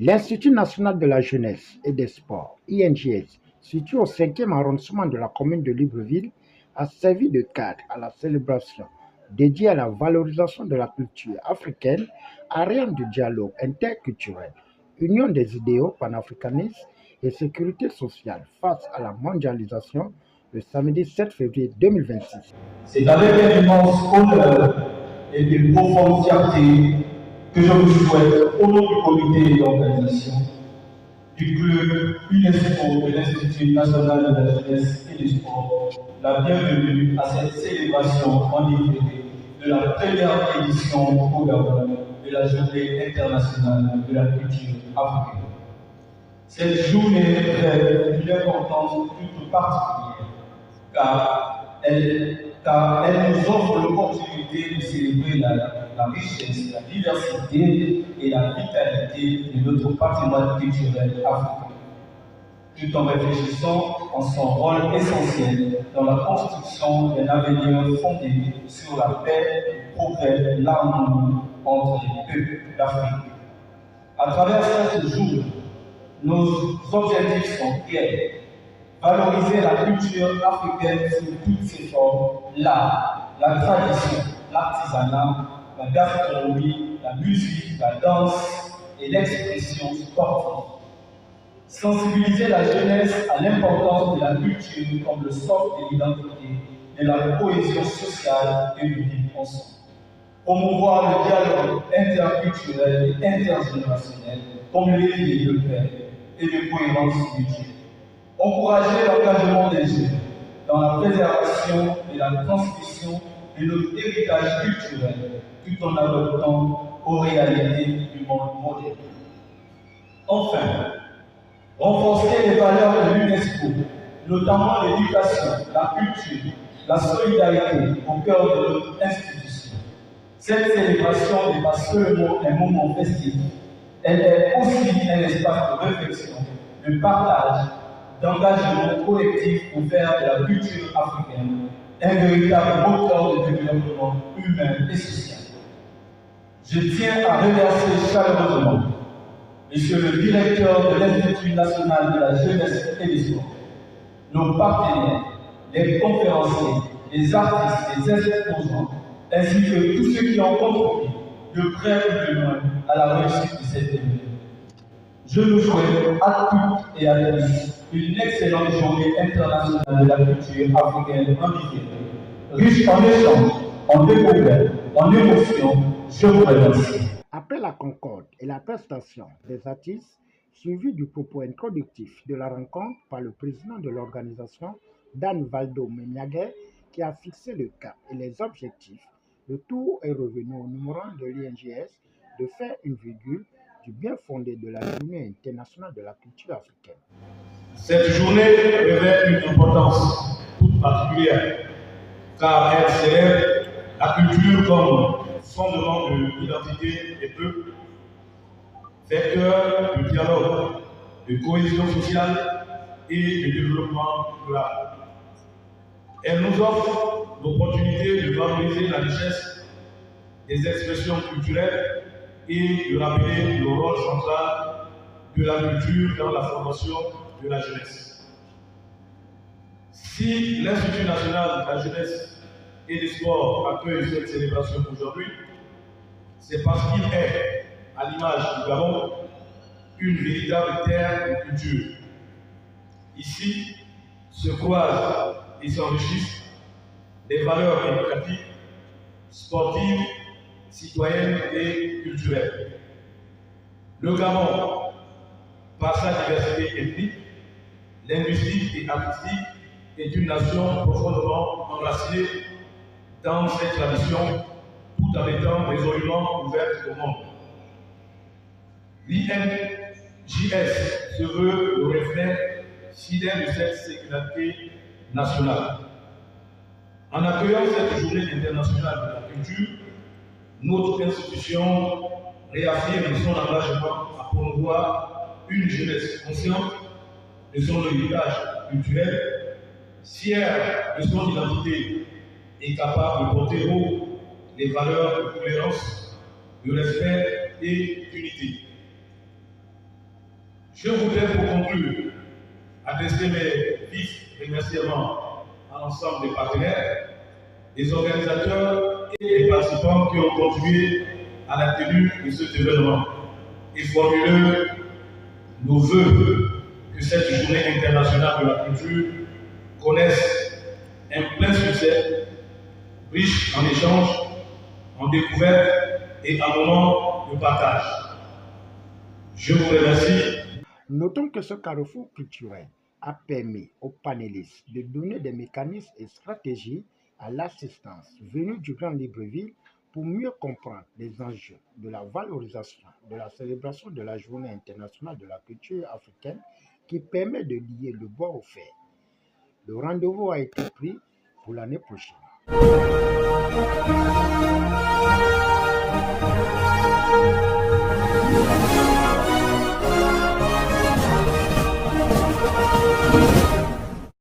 L'Institut national de la jeunesse et des sports, INJS, situé au 5e arrondissement de la commune de Libreville, a servi de cadre à la célébration dédiée à la valorisation de la culture africaine, arène de dialogue interculturel, union des idéaux panafricanistes et sécurité sociale face à la mondialisation le samedi 7 février 2026. C'est avec un immense honneur et une profonde fierté que je vous souhaite, au nom du comité d'organisation du club UNESCO de l'Institut national de la jeunesse et du sport, la bienvenue à cette célébration en différé de la première édition au Gabon de la Journée internationale de la culture africaine. Cette journée revêt une importance toute particulière car elle nous offre l'opportunité de célébrer la richesse, la diversité et la vitalité de notre patrimoine culturel africain, tout en réfléchissant en son rôle essentiel dans la construction d'un avenir fondé sur la paix, le progrès, l'harmonie entre les peuples d'Afrique. À travers cette journée, nos objectifs sont clairs. Valoriser la culture africaine sous toutes ses formes, l'art, la tradition, l'artisanat, la gastronomie, la musique, la danse et l'expression sportive. Sensibiliser la jeunesse à l'importance de la culture comme le socle de l'identité, de la cohésion sociale et du vivre ensemble. Promouvoir le dialogue interculturel et intergénérationnel comme levier de paix et de cohérence mutuelle. Encourager l'engagement des jeunes dans la préservation et la transmission de notre héritage culturel tout en adoptant aux réalités du monde moderne. Enfin, renforcer les valeurs de l'UNESCO, notamment l'éducation, la culture, la solidarité au cœur de notre institution. Cette célébration n'est pas seulement un moment festif, elle est aussi un espace de réflexion, de partage, d'engagement collectif pour faire de la culture africaine un véritable moteur de développement humain et social. Je tiens à remercier chaleureusement Monsieur le directeur de l'Institut national de la jeunesse et des sports, nos partenaires, les conférenciers, les artistes, les exposants, ainsi que tous ceux qui ont contribué de près ou de loin à la réussite de cette événement. Je nous souhaite à toutes et à tous une excellente journée internationale de la culture africaine en différé, riche en échanges, en découvertes, en émotions. Je vous remercie. Après la concorde et la prestation des artistes, suivi du propos introductif de la rencontre par le président de l'organisation, Dan Valdo Meniaguer, qui a fixé le cap et les objectifs, le tour est revenu au numéro 1 de l'INJS de faire une virgule du bien fondé de la Journée internationale de la culture africaine. Cette journée revêt une importance toute particulière, car elle célèbre la culture comme fondement de l'identité des peuples, vecteur de dialogue, de cohésion sociale et de développement durable. Elle nous offre l'opportunité de valoriser la richesse des expressions culturelles et de rappeler le rôle central de la culture dans la formation de la jeunesse. Si l'Institut national de la jeunesse et des sports accueille cette célébration aujourd'hui, c'est parce qu'il est, à l'image du Gabon, une véritable terre de culture. Ici se croisent et s'enrichissent des valeurs éducatives, sportives, citoyennes et culturelles. Le Gabon, par sa diversité ethnique, linguistique et artistique, est une nation profondément enracinée dans ses traditions, tout en étant résolument ouverte au monde. L'INJS se veut le reflet fidèle de cette sécularité nationale. En accueillant cette journée internationale de la culture, notre institution réaffirme son engagement à promouvoir une jeunesse consciente de son héritage culturel, fière de son identité et capable de porter haut les valeurs de tolérance, de respect et d'unité. Je voudrais pour conclure adresser mes vifs remerciements à l'ensemble des partenaires, des organisateurs et des participants qui ont contribué à la tenue de cet événement et formuler nos vœux que cette journée internationale de la culture connaisse un plein succès, riche en échanges, en découvertes et en moments de partage. Je vous remercie. Notons que ce carrefour culturel a permis aux panélistes de donner des mécanismes et stratégies à l'assistance venue du Grand Libreville pour mieux comprendre les enjeux de la valorisation de la célébration de la Journée internationale de la culture africaine qui permet de lier le bois au fer. Le rendez-vous a été pris pour l'année prochaine.